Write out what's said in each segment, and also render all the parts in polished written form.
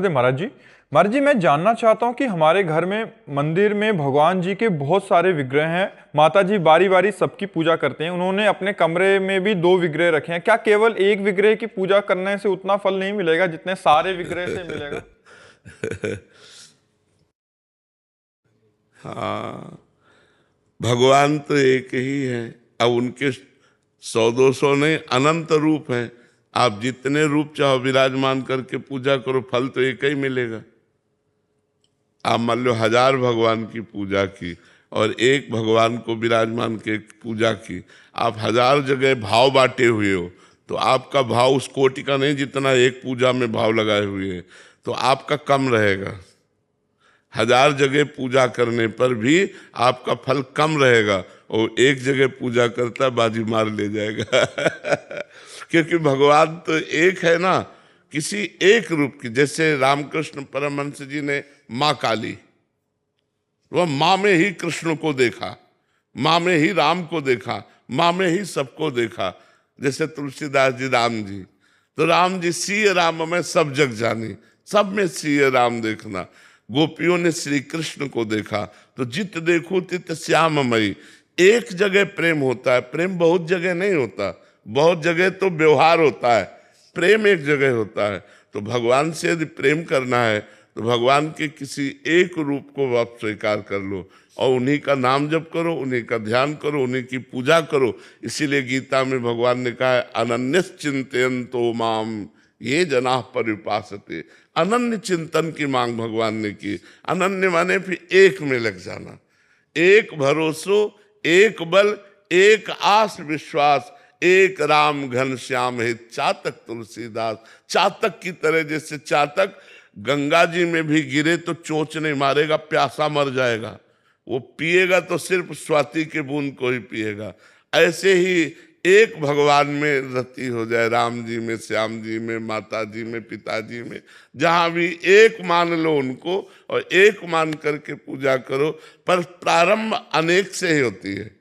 महाराज जी मैं जानना चाहता हूँ कि हमारे घर में मंदिर में भगवान जी के बहुत सारे विग्रह हैं। माता जी बारी बारी सबकी पूजा करते हैं। उन्होंने अपने कमरे में भी दो विग्रह रखे हैं। क्या केवल एक विग्रह की पूजा करने से उतना फल नहीं मिलेगा जितने सारे विग्रह से मिलेगा? हाँ, भगवान तो एक ही है। अब उनके 100-200 नहीं, अनंत रूप हैं। आप जितने रूप चाहो विराजमान करके पूजा करो, फल तो एक ही मिलेगा। आप मान लो 1000 भगवान की पूजा की और एक भगवान को विराजमान के पूजा की, आप 1000 जगह भाव बांटे हुए हो, तो आपका भाव उस कोटि का नहीं जितना एक पूजा में भाव लगाए हुए हैं, तो आपका कम रहेगा। 1000 जगह पूजा करने पर भी आपका फल कम रहेगा, और एक जगह पूजा करता बाजी मार ले जाएगा। क्योंकि भगवान तो एक है ना, किसी एक रूप की। जैसे रामकृष्ण परमहंस जी ने माँ काली, वह माँ में ही कृष्ण को देखा, माँ में ही राम को देखा, माँ में ही सबको देखा। जैसे तुलसीदास जी राम जी, तो राम जी सिय राम में सब जग जानी, सब में सिय राम देखना। गोपियों ने श्री कृष्ण को देखा, तो जित देखो तित श्याममयी। एक जगह प्रेम होता है, प्रेम बहुत जगह नहीं होता। बहुत जगह तो व्यवहार होता है, प्रेम एक जगह होता है। तो भगवान से यदि प्रेम करना है तो भगवान के किसी एक रूप को आप स्वीकार कर लो और उन्हीं का नाम जप करो, उन्हीं का ध्यान करो, उन्हीं की पूजा करो। इसीलिए गीता में भगवान ने कहा है, अनन्यस चिंतयन्तो माम ये जना पर्युपासते। अनन्य चिंतन की मांग भगवान ने की। अनन्य माने फिर एक में लग जाना, एक भरोसो, एक बल, एक आस विश्वास, एक राम घन श्याम है चातक तुलसीदास। चातक की तरह, जैसे चातक गंगा जी में भी गिरे तो चोंच नहीं मारेगा, प्यासा मर जाएगा। वो पिएगा तो सिर्फ स्वाति के बूंद को ही पिएगा। ऐसे ही एक भगवान में रति हो जाए, राम जी में, श्याम जी में, माता जी में, पिताजी में, जहां भी एक मान लो उनको और एक मान करके पूजा करो। पर प्रारंभ अनेक से ही होती है।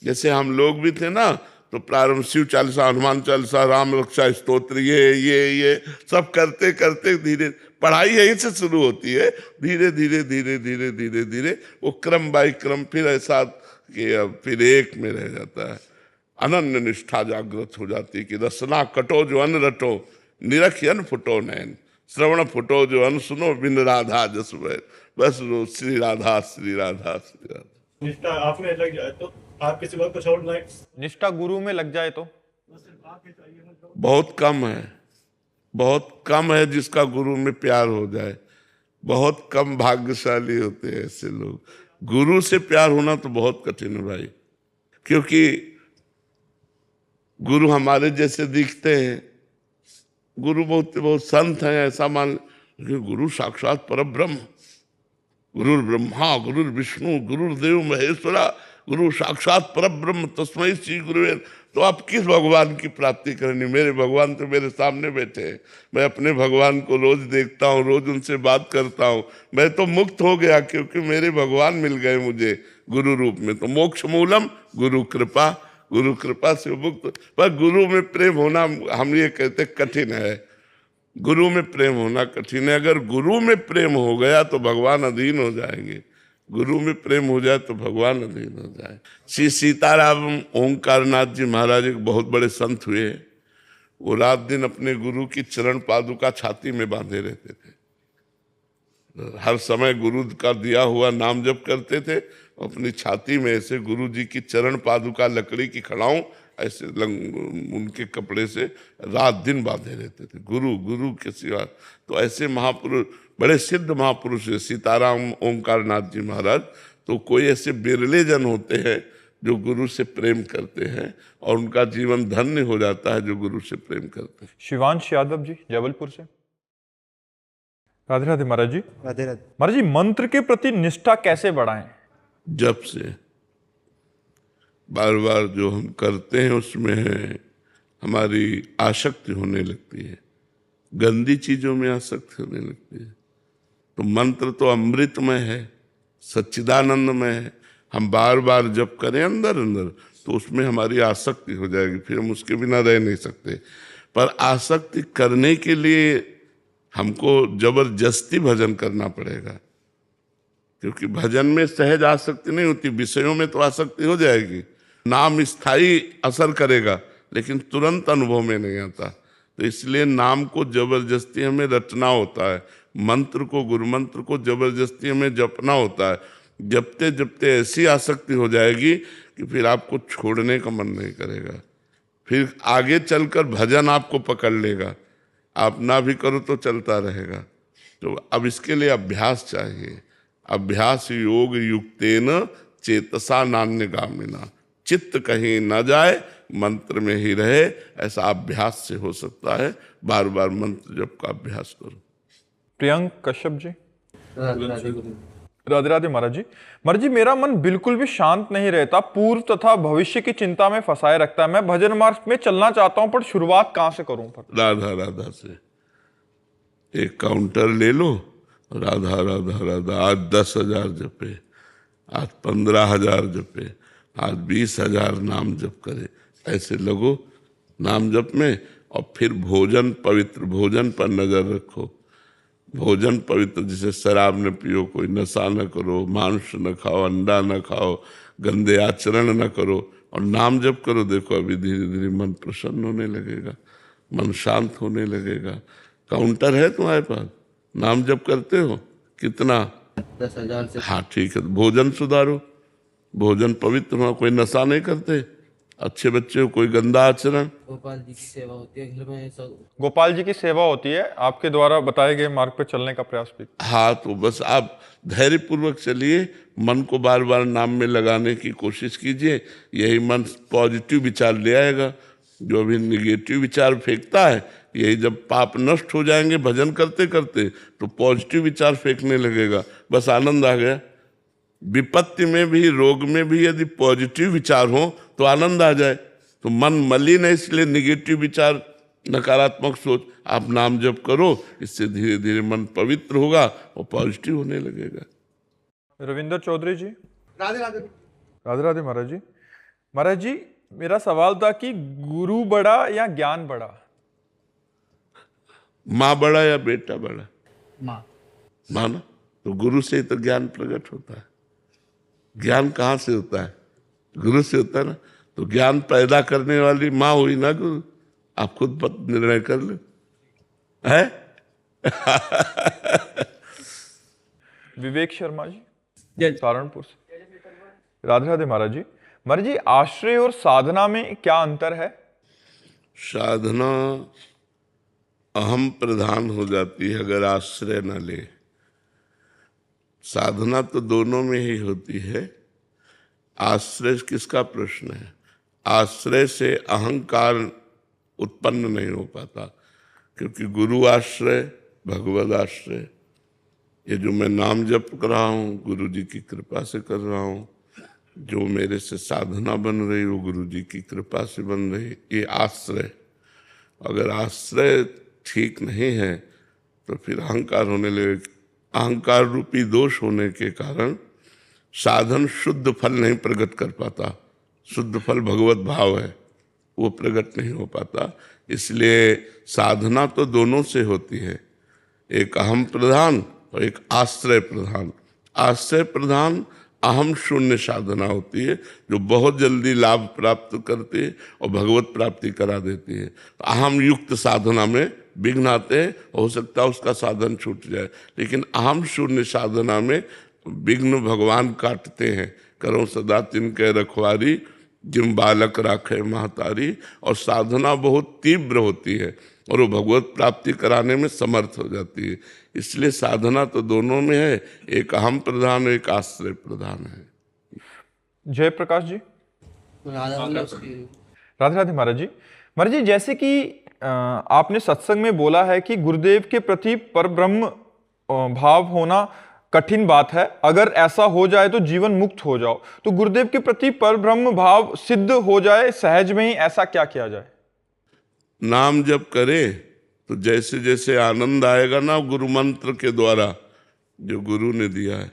जैसे हम लोग भी थे ना, तो प्रारंभ शिव चालीसा, हनुमान चालीसा, राम रक्षा स्तोत्र, ये सब करते करते धीरे, पढ़ाई यहीं से शुरू होती है। धीरे धीरे धीरे धीरे धीरे धीरे वो क्रम बाई क्रम फिर ऐसा कि अब फिर एक में रह जाता है। अनन्य निष्ठा जागृत हो जाती है कि रसना कटो जो अन रटो, निरखियन फुटो नैन, श्रवण फुटो जो अन सुनो, बिन राधा जस बैर। बस वो श्री राधा श्री राधा श्री राधा। निष्ठा आप में लग जाए तो आप किसी वक्त कुछ और नहीं। निष्ठा गुरु में लग जाए तो बहुत कम है, बहुत कम है जिसका गुरु में प्यार हो जाए। बहुत कम भाग्यशाली होते हैं ऐसे लोग। गुरु से प्यार होना तो बहुत कठिन है भाई, क्योंकि गुरु हमारे जैसे दिखते हैं। गुरु बहुत बहुत संत हैं ऐसा मान, गुरु साक्षात परब्रह्म, गुरु ब्रह्मा गुरु विष्णु गुरुदेव महेश्वरा, गुरु साक्षात परब्रह्म तस्मै श्री गुरुवे। तो आप किस भगवान की प्राप्ति करनी? मेरे भगवान तो मेरे सामने बैठे हैं। मैं अपने भगवान को रोज देखता हूँ, रोज उनसे बात करता हूँ। मैं तो मुक्त हो गया क्योंकि मेरे भगवान मिल गए मुझे गुरु रूप में। तो मोक्ष मूलम गुरु कृपा, गुरु कृपा से मुक्त। पर गुरु में प्रेम होना हम ये कहते कठिन है। गुरु में प्रेम होना कठिन है। अगर गुरु में प्रेम हो गया तो भगवान अधीन हो जाएंगे। गुरु में प्रेम हो जाए तो भगवान अधीन हो जाए। श्री सीताराम ओंकारनाथ जी महाराज एक बहुत बड़े संत हुए। वो रात दिन अपने गुरु की चरण पादुका छाती में बांधे रहते थे। हर समय गुरु का दिया हुआ नाम जप करते थे। अपनी छाती में ऐसे गुरु जी की चरण पादुका लकड़ी की खड़ाऊं ऐसे उनके कपड़े से रात दिन बांधे रहते थे, गुरु गुरु के सिवा। तो ऐसे महापुरुष, बड़े सिद्ध महापुरुष है सीताराम ओंकारनाथ जी महाराज। तो कोई ऐसे बिरले जन होते हैं जो गुरु से प्रेम करते हैं और उनका जीवन धन्य हो जाता है जो गुरु से प्रेम करते हैं। शिवांश यादव जी जबलपुर से। राधे राधे महाराज जी। राधे राधे महाराज जी, मंत्र के प्रति निष्ठा कैसे बढ़ाएं? जब से बार बार जो हम करते हैं उसमें हमारी आसक्ति होने लगती है, गंदी चीजों में आसक्ति होने लगती है। तो मंत्र तो अमृतमय है, सच्चिदानंदमय है। हम बार बार जप करें अंदर अंदर तो उसमें हमारी आसक्ति हो जाएगी, फिर हम उसके बिना रह नहीं सकते। पर आसक्ति करने के लिए हमको जबरदस्ती भजन करना पड़ेगा, क्योंकि भजन में सहज आसक्ति नहीं होती, विषयों में तो आसक्ति हो जाएगी। नाम स्थायी असर करेगा लेकिन तुरंत अनुभव में नहीं आता। तो इसलिए नाम को जबरदस्ती हमें रटना होता है, मंत्र को, गुरु मंत्र को जबरदस्ती हमें जपना होता है। जपते जपते ऐसी आसक्ति हो जाएगी कि फिर आपको छोड़ने का मन नहीं करेगा, फिर आगे चलकर भजन आपको पकड़ लेगा, आप ना भी करो तो चलता रहेगा। तो अब इसके लिए अभ्यास चाहिए। अभ्यास योग युक्तेन चेतसा नान्यगामिना, चित्त कहीं न जाए, मंत्र में ही रहे, ऐसा अभ्यास से हो सकता है। बार बार मंत्र जप का अभ्यास करो। प्रियंक कश्यप जी। राधे राधे महाराज जी। महाराज जी, मेरा मन बिल्कुल भी शांत नहीं रहता, पूर्व तथा भविष्य की चिंता में फंसाए रखता है। मैं भजन मार्ग में चलना चाहता हूं, पर शुरुआत कहां से करूं? राधा राधा से एक काउंटर ले लो, राधा राधा राधा। आज 10,000 जपे, आज 15,000 जपे, आज 20,000 नाम जप करे, ऐसे लगो नाम जप में। और फिर भोजन पवित्र, भोजन पर नजर रखो। भोजन पवित्र, जिसे शराब न पियो, कोई नशा न करो, मांस न खाओ, अंडा न खाओ, गंदे आचरण न करो, और नाम जप करो। देखो अभी धीरे धीरे मन प्रसन्न होने लगेगा, मन शांत होने लगेगा। काउंटर है तुम्हारे पास, नाम जप करते हो? कितना? 10,000 से। हाँ ठीक है, भोजन सुधारो, भोजन पवित्र हो, कोई नशा नहीं करते, अच्छे बच्चे हो, कोई गंदा आचरण। गोपाल जी की सेवा होती है घर में, सब गोपाल जी की सेवा होती है, आपके द्वारा बताए गए मार्ग पे चलने का प्रयास भी। हाँ, तो बस आप धैर्य पूर्वक चलिए, मन को बार बार नाम में लगाने की कोशिश कीजिए, यही मन पॉजिटिव विचार ले आएगा। जो अभी निगेटिव विचार फेंकता है, यही जब पाप नष्ट हो जाएंगे भजन करते करते, तो पॉजिटिव विचार फेंकने लगेगा, बस आनंद आ गया। विपत्ति में भी, रोग में भी यदि पॉजिटिव विचार हो तो आनंद आ जाए। तो मन मलिन है, इसलिए निगेटिव विचार, नकारात्मक सोच, आप नाम जप करो, इससे धीरे धीरे मन पवित्र होगा और पॉजिटिव होने लगेगा। रविंदर चौधरी जी। राधे राधे। राधे राधे महाराज जी। महाराज जी, मेरा सवाल था कि गुरु बड़ा या ज्ञान बड़ा? माँ बड़ा या बेटा बड़ा? माँ। माँ ना, तो गुरु से ही तो ज्ञान प्रकट होता है। ज्ञान कहाँ से होता है? गुरु से होता है ना। तो ज्ञान पैदा करने वाली माँ हुई ना गुरु। आप खुद निर्णय कर लो, है? विवेक शर्मा जी, सहारनपुर से। राधे राधे महाराज जी। महाराज जी, आश्रय और साधना में क्या अंतर है? साधना अहम प्रधान हो जाती है अगर आश्रय न ले। साधना तो दोनों में ही होती है। आश्रय किसका प्रश्न है? आश्रय से अहंकार उत्पन्न नहीं हो पाता, क्योंकि गुरु आश्रय, भगवद आश्रय, ये जो मैं नाम जप कर रहा हूँ गुरु जी की कृपा से कर रहा हूँ, जो मेरे से साधना बन रही वो गुरु जी की कृपा से बन रही, ये आश्रय। अगर आश्रय ठीक नहीं है तो फिर अहंकार होने लगे। अहंकार रूपी दोष होने के कारण साधन शुद्ध फल नहीं प्रकट कर पाता। शुद्ध फल भगवत भाव है, वो प्रकट नहीं हो पाता। इसलिए साधना तो दोनों से होती है, एक अहम प्रधान और एक आश्रय प्रधान। आश्रय प्रधान अहम शून्य साधना होती है, जो बहुत जल्दी लाभ प्राप्त करती है और भगवत प्राप्ति करा देती है। अहम युक्त साधना में विघ्न आते हैं, हो सकता है उसका साधन छूट जाए, लेकिन अहम शून्य साधना में विघ्न भगवान काटते हैं। करो सदा तिनके रखवारी, जिम बालक राखे महतारी। और साधना बहुत तीव्र होती है और वो भगवत प्राप्ति कराने में समर्थ हो जाती है। इसलिए साधना तो दोनों में है, एक अहम प्रधान एक आश्रय प्रधान है। जय प्रकाश जी। राधे राधे महाराज जी। महाराज जी, जैसे कि आपने सत्संग में बोला है कि गुरुदेव के प्रति परब्रह्म भाव होना कठिन बात है, अगर ऐसा हो जाए तो जीवन मुक्त हो जाओ। तो गुरुदेव के प्रति परब्रह्म भाव सिद्ध हो जाए सहज में ही, ऐसा क्या किया जाए? नाम जप करे तो जैसे जैसे आनंद आएगा ना गुरु मंत्र के द्वारा जो गुरु ने दिया है,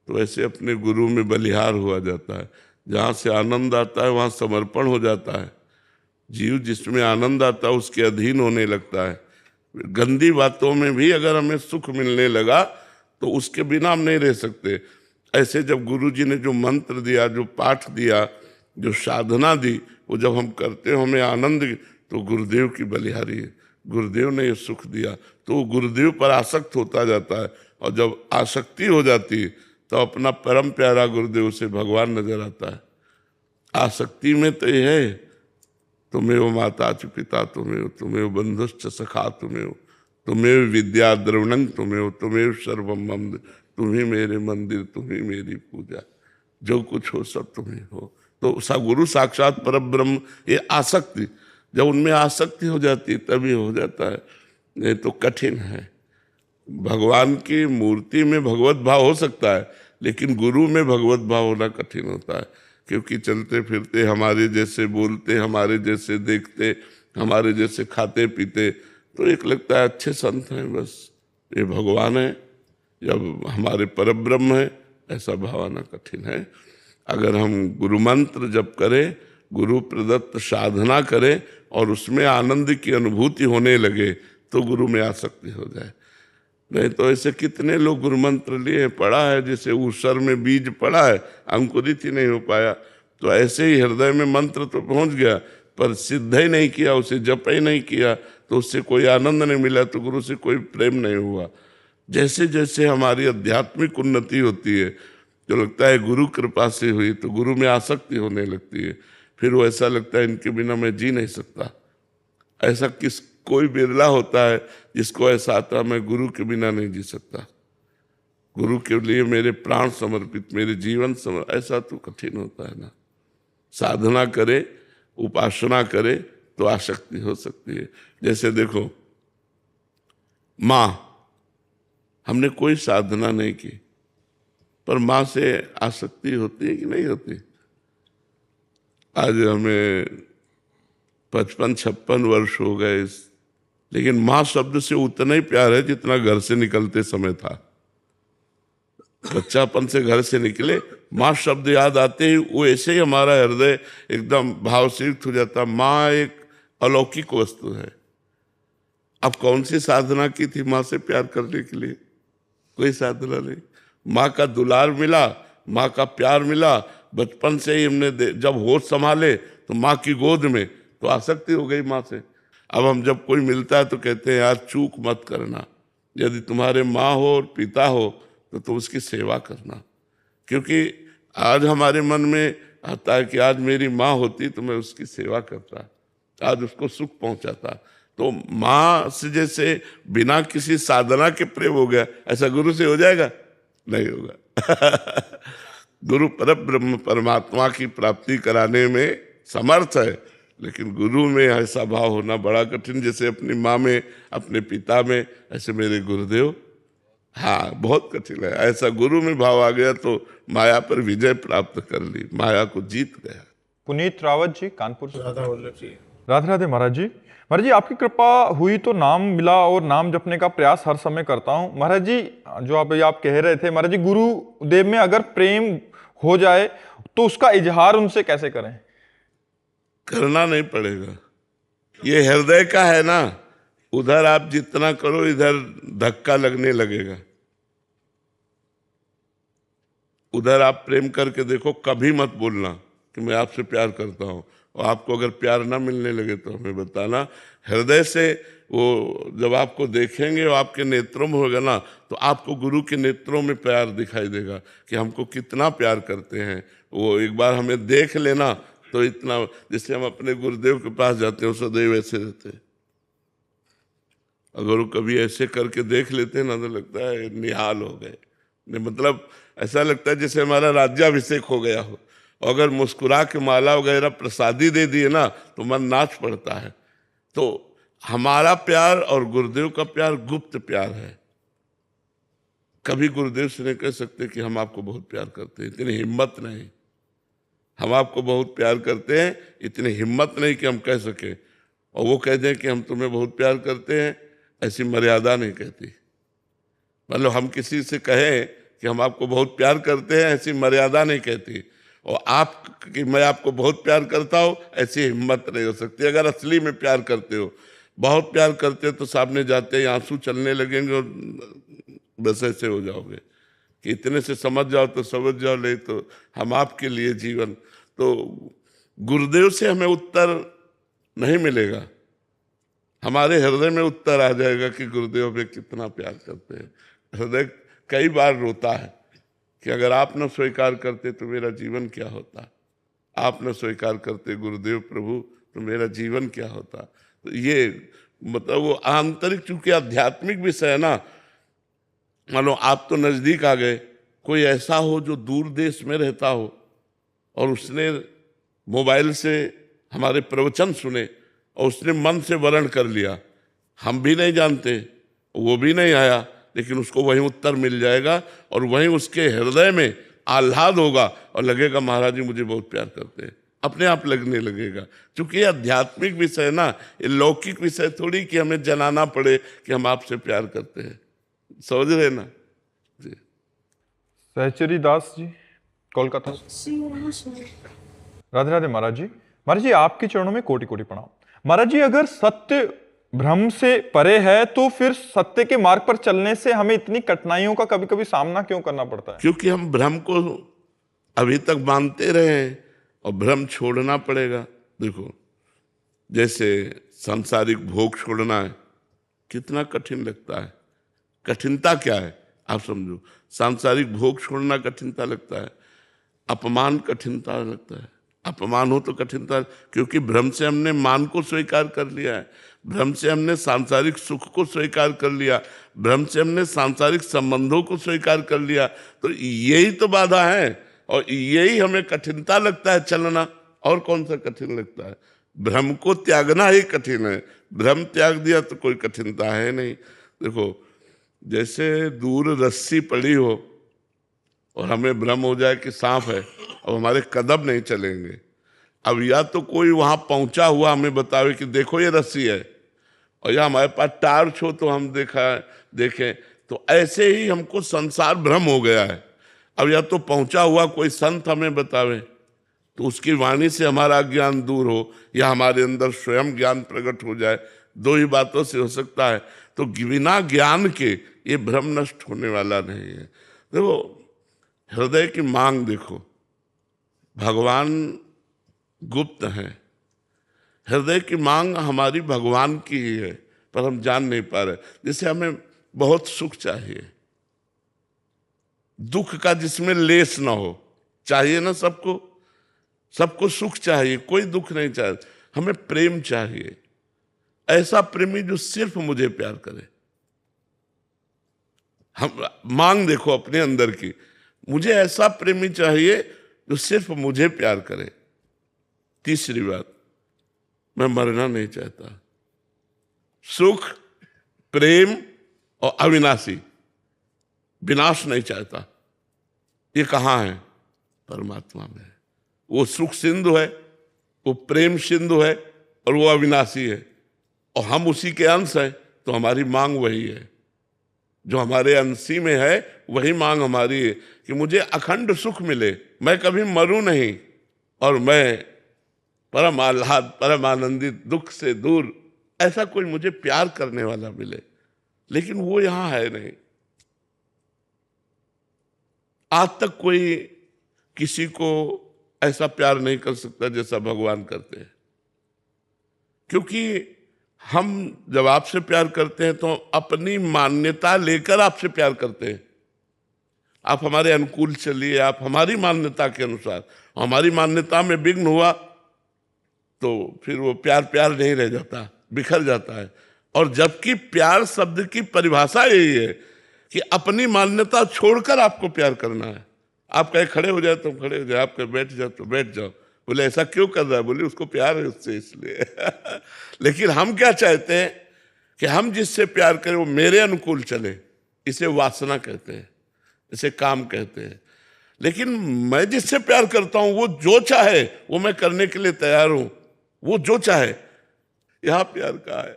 तो ऐसे अपने गुरु में बलिहार हुआ जाता है। जहाँ से आनंद आता है वहाँ समर्पण हो जाता है। जीव जिसमें आनंद आता है उसके अधीन होने लगता है। गंदी बातों में भी अगर हमें सुख मिलने लगा तो उसके बिना हम नहीं रह सकते। ऐसे जब गुरु जी ने जो मंत्र दिया, जो पाठ दिया, जो साधना दी, वो जब हम करते हैं हमें आनंद, तो गुरुदेव की बलिहारी है। गुरुदेव ने ये सुख दिया तो वो गुरुदेव पर आसक्त होता जाता है, और जब आसक्ति हो जाती है तो अपना परम प्यारा गुरुदेव से भगवान नजर आता है। आसक्ति में तो ये है, तुम्हें माता च पिता तुम्हें बंधुश्च सखा तुम्हें विद्या द्रवणं तुम्हें सर्वम मम, तुम्ही मेरे मंदिर, तुम्ही मेरी पूजा, जो कुछ हो सब तुम्हें हो। तो गुरु साक्षात परब्रह्म। ये आसक्ति, जब उनमें आसक्ति हो जाती है तभी हो जाता है, नहीं तो कठिन है। भगवान की मूर्ति में भगवत भाव हो सकता है, लेकिन गुरु में भगवत भाव होना कठिन होता है, क्योंकि चलते फिरते हमारे जैसे बोलते, हमारे जैसे देखते, हमारे जैसे खाते पीते, तो एक लगता है अच्छे संत हैं, बस ये भगवान है, जब हमारे परब्रह्म है, ऐसा भावना कठिन है। अगर हम गुरु मंत्र जप करें, गुरु प्रदत्त साधना करें और उसमें आनंद की अनुभूति होने लगे तो गुरु में आसक्ति हो जाए। नहीं तो ऐसे कितने लोग गुरु मंत्र लिए, पढ़ा है, जैसे ऊसर में बीज पड़ा है, अंकुरित ही नहीं हो पाया, तो ऐसे ही हृदय में मंत्र तो पहुंच गया पर सिद्ध ही नहीं किया, उसे जप ही नहीं किया, तो उससे कोई आनंद नहीं मिला, तो गुरु से कोई प्रेम नहीं हुआ। जैसे जैसे हमारी आध्यात्मिक उन्नति होती है तो लगता है गुरु कृपा से हुई, तो गुरु में आसक्ति होने लगती है, फिर वो ऐसा लगता है इनके बिना मैं जी नहीं सकता। ऐसा कोई बिरला होता है जिसको ऐसा आता मैं गुरु के बिना नहीं जी सकता, गुरु के लिए मेरे प्राण समर्पित, मेरे जीवन समर्पित, ऐसा तो कठिन होता है ना। साधना करे, उपासना करे तो आसक्ति हो सकती है। जैसे देखो, माँ, हमने कोई साधना नहीं की पर माँ से आसक्ति होती है कि नहीं होती? आज हमें 55-56 वर्ष हो गए, लेकिन माँ शब्द से उतना ही प्यार है जितना घर से निकलते समय था। बच्चापन से घर से निकले, माँ शब्द याद आते ही वो ऐसे ही हमारा हृदय एकदम भाव से युक्त हो जाता। माँ एक अलौकिक वस्तु है। अब कौन सी साधना की थी माँ से प्यार करने के लिए? कोई साधना नहीं। माँ का दुलार मिला, माँ का प्यार मिला, बचपन से ही हमने जब होश संभाले तो माँ की गोद में, तो आसक्ति हो गई माँ से। अब हम जब कोई मिलता है तो कहते हैं यार चूक मत करना, यदि तुम्हारे माँ हो और पिता हो तो तुम उसकी सेवा करना, क्योंकि आज हमारे मन में आता है कि आज मेरी माँ होती तो मैं उसकी सेवा करता, आज उसको सुख पहुंचाता। तो माँ से जैसे बिना किसी साधना के प्रेम हो गया, ऐसा गुरु से हो जाएगा? नहीं होगा। गुरु परब्रह्म परमात्मा की प्राप्ति कराने में समर्थ है, लेकिन गुरु में ऐसा भाव होना बड़ा कठिन। जैसे अपनी माँ में, अपने पिता में, ऐसे मेरे गुरुदेव, हाँ बहुत कठिन है। ऐसा गुरु में भाव आ गया तो माया पर विजय प्राप्त कर ली, माया को जीत गया। पुनीत रावत जी, कानपुर से। राधा वल्लभ जी। राधे राधे महाराज जी। महाराज जी, आपकी कृपा हुई तो नाम मिला और नाम जपने का प्रयास हर समय करता हूँ। महाराज जी, जो आप कह रहे थे महाराज जी, गुरुदेव में अगर प्रेम हो जाए तो उसका इजहार उनसे कैसे करें? करना नहीं पड़ेगा, ये हृदय का है ना, उधर आप जितना करो इधर धक्का लगने लगेगा। उधर आप प्रेम करके देखो, कभी मत बोलना कि मैं आपसे प्यार करता हूं, और आपको अगर प्यार ना मिलने लगे तो हमें बताना। हृदय से वो जब आपको देखेंगे और आपके नेत्रों में होगा ना, तो आपको गुरु के नेत्रों में प्यार दिखाई देगा कि हमको कितना प्यार करते हैं। वो एक बार हमें देख लेना तो इतना, जैसे हम अपने गुरुदेव के पास जाते हैं सदैव ऐसे रहते हैं, अगर वो कभी ऐसे करके देख लेते हैं ना तो लगता है निहाल हो गए, मतलब ऐसा लगता है जैसे हमारा राज्याभिषेक हो गया हो। अगर मुस्कुरा के माला वगैरह प्रसादी दे दिए ना तो मन नाच पड़ता है। तो हमारा प्यार और गुरुदेव का प्यार गुप्त प्यार है, कभी गुरुदेव से नहीं कह सकते कि हम आपको बहुत प्यार करते हैं, इतनी हिम्मत नहीं। हम आपको बहुत प्यार करते हैं, इतनी हिम्मत नहीं कि हम कह सके, और वो कह दें कि हम तुम्हें बहुत प्यार करते हैं, ऐसी मर्यादा नहीं कहती। मतलब हम किसी से कहें कि हम आपको बहुत प्यार करते हैं, ऐसी मर्यादा नहीं कहती। और आप कि मैं आपको बहुत प्यार करता हूँ, ऐसी हिम्मत नहीं हो सकती अगर असली में प्यार करते हो। बहुत प्यार करते तो सामने जाते ही आंसू चलने लगेंगे और बस ऐसे हो जाओगे कि इतने से समझ जाओ तो समझ जाओ, नहीं तो हम आपके लिए जीवन। तो गुरुदेव से हमें उत्तर नहीं मिलेगा, हमारे हृदय में उत्तर आ जाएगा कि गुरुदेव हमें कितना प्यार करते हैं। हृदय कई बार रोता है कि अगर आप न स्वीकार करते तो मेरा जीवन क्या होता, आप न स्वीकार करते गुरुदेव प्रभु तो मेरा जीवन क्या होता। तो ये मतलब वो आंतरिक, चूंकि आध्यात्मिक विषय है ना, मानो आप तो नजदीक आ गए, कोई ऐसा हो जो दूर देश में रहता हो और उसने मोबाइल से हमारे प्रवचन सुने और उसने मन से वर्ण कर लिया, हम भी नहीं जानते, वो भी नहीं आया, लेकिन उसको वहीं उत्तर मिल जाएगा और वहीं उसके हृदय में आह्लाद होगा और लगेगा महाराज जी मुझे बहुत प्यार करते हैं, अपने आप लगने लगेगा। क्योंकि ये आध्यात्मिक विषय है ना, ये लौकिक विषय थोड़ी कि हमें जनाना पड़े कि हम आपसे प्यार करते हैं, समझ रहे ना जी। सहचरी दास जी, कोलकाता। राधे राधे महाराज जी। महाराज जी आपके चरणों में कोटि कोटि प्रणाम। महाराज जी अगर सत्य भ्रम से परे है तो फिर सत्य के मार्ग पर चलने से हमें इतनी कठिनाइयों का कभी कभी सामना क्यों करना पड़ता है? क्योंकि हम भ्रम को अभी तक मानते रहे हैं और भ्रम छोड़ना पड़ेगा। देखो जैसे सांसारिक भोग छोड़ना है कितना कठिन लगता है, कठिनता क्या है आप समझो। सांसारिक भोग छोड़ना कठिनता लगता है, अपमान कठिनता लगता है, अपमान हो तो कठिनता, क्योंकि भ्रम से हमने मान को स्वीकार कर लिया है, भ्रम से हमने सांसारिक सुख को स्वीकार कर लिया, भ्रम से हमने सांसारिक संबंधों को स्वीकार कर लिया। तो यही तो बाधा है और यही हमें कठिनता लगता है चलना, और कौन सा कठिन लगता है? भ्रम को त्यागना ही कठिन है, भ्रम त्याग दिया तो कोई कठिनता है नहीं। देखो जैसे दूर रस्सी पड़ी हो और हमें भ्रम हो जाए कि सांप है और हमारे कदम नहीं चलेंगे, अब या तो कोई वहां पहुंचा हुआ हमें बतावे कि देखो ये रस्सी है, और या हमारे पास टार्च हो तो हम देखें। तो ऐसे ही हमको संसार भ्रम हो गया है। अब या तो पहुंचा हुआ कोई संत हमें बतावे तो उसकी वाणी से हमारा ज्ञान दूर हो, या हमारे अंदर स्वयं ज्ञान प्रकट हो जाए, दो ही बातों से हो सकता है। तो बिना ज्ञान के ये भ्रम नष्ट होने वाला नहीं है। देखो हृदय की मांग देखो, भगवान गुप्त है, हृदय की मांग हमारी भगवान की ही है, पर हम जान नहीं पा रहे। जैसे हमें बहुत सुख चाहिए, दुख का जिसमें लेस ना हो, चाहिए ना सबको, सबको सुख चाहिए, कोई दुख नहीं चाहिए। हमें प्रेम चाहिए, ऐसा प्रेमी जो सिर्फ मुझे प्यार करे। हम मांग देखो अपने अंदर की, मुझे ऐसा प्रेमी चाहिए जो सिर्फ मुझे प्यार करे। तीसरी बात, मैं मरना नहीं चाहता। सुख, प्रेम और अविनाशी, विनाश नहीं चाहता। ये कहाँ है? परमात्मा में है। वो सुख सिंधु है, वो प्रेम सिंधु है और वो अविनाशी है, और हम उसी के अंश हैं। तो हमारी मांग वही है, जो हमारे अंशी में है वही मांग हमारी है कि मुझे अखंड सुख मिले, मैं कभी मरूं नहीं, और मैं परम आह्लाद, परम आनंदित, दुख से दूर ऐसा कोई मुझे प्यार करने वाला मिले। लेकिन वो यहां है नहीं। आज तक कोई किसी को ऐसा प्यार नहीं कर सकता जैसा भगवान करते हैं। क्योंकि हम जब आपसे प्यार करते हैं तो अपनी मान्यता लेकर आपसे प्यार करते हैं। आप हमारे अनुकूल चलिए, आप हमारी मान्यता के अनुसार। हमारी मान्यता में विघ्न हुआ तो फिर वो प्यार प्यार नहीं रह जाता, बिखर जाता है। और जबकि प्यार शब्द की परिभाषा यही है कि अपनी मान्यता छोड़कर आपको प्यार करना है। आप कहे खड़े हो जाए तो खड़े हो जाए, आप कहे बैठ जाओ तो बैठ जाओ। बोले ऐसा क्यों कर रहा है? बोले उसको प्यार है उससे, इसलिए। लेकिन हम क्या चाहते हैं कि हम जिससे प्यार करें वो मेरे अनुकूल चले। इसे वासना कहते हैं, इसे काम कहते हैं। लेकिन मैं जिससे प्यार करता हूं वो जो चाहे वो मैं करने के लिए तैयार हूं, वो जो चाहे। यहां प्यार कहाँ है?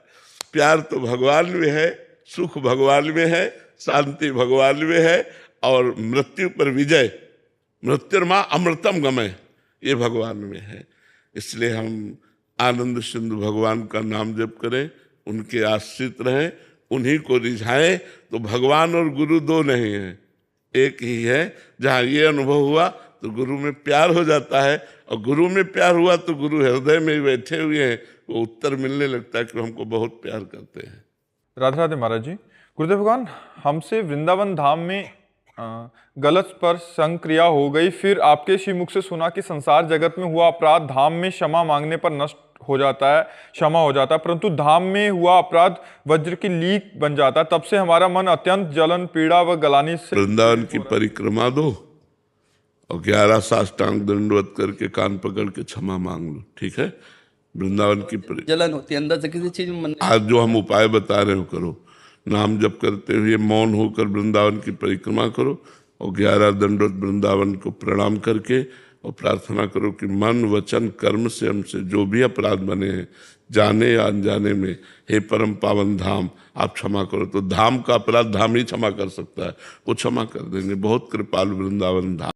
प्यार तो भगवान में है, सुख भगवान में है, शांति भगवान में है, और मृत्यु पर विजय, मृत्युर्मा अमृतम गमय, ये भगवान में है। इसलिए हम आनंद सिंधु भगवान का नाम जप करें, उनके आश्रित रहें, उन्हीं को रिझाएं। तो भगवान और गुरु दो नहीं हैं, एक ही है। जहाँ ये अनुभव हुआ तो गुरु में प्यार हो जाता है, और गुरु में प्यार हुआ तो गुरु हृदय में ही बैठे हुए हैं, वो उत्तर मिलने लगता है कि हमको बहुत प्यार करते हैं। राधे राधे महाराज जी। गुरुदेव भगवान, हमसे वृंदावन धाम में गलत स्पर्श संक्रिया हो गई, फिर आपके श्रीमुख से सुना कि संसार जगत में हुआ अपराध धाम में क्षमा मांगने पर नष्ट हो जाता है, क्षमा हो जाता है, परंतु धाम में हुआ अपराध वज्र की लीक बन जाता है। तब से हमारा मन अत्यंत जलन, पीड़ा व गलानी से। वृंदावन की परिक्रमा दो और 11 साष्टांग दंडवत करके कान पकड़ के क्षमा मांग लो, ठीक है। वृंदावन की जलन होती है अंदर से किसी चीज में मन। आज जो हम उपाय बता रहे हो करो, नाम जप करते हुए मौन होकर वृंदावन की परिक्रमा करो और 11 दंडवत वृंदावन को प्रणाम करके और प्रार्थना करो कि मन वचन कर्म से हमसे जो भी अपराध बने हैं, जाने या अनजाने में, हे परम पावन धाम आप क्षमा करो। तो धाम का अपराध धाम ही क्षमा कर सकता है, वो क्षमा कर देंगे। बहुत कृपालु वृंदावन धाम।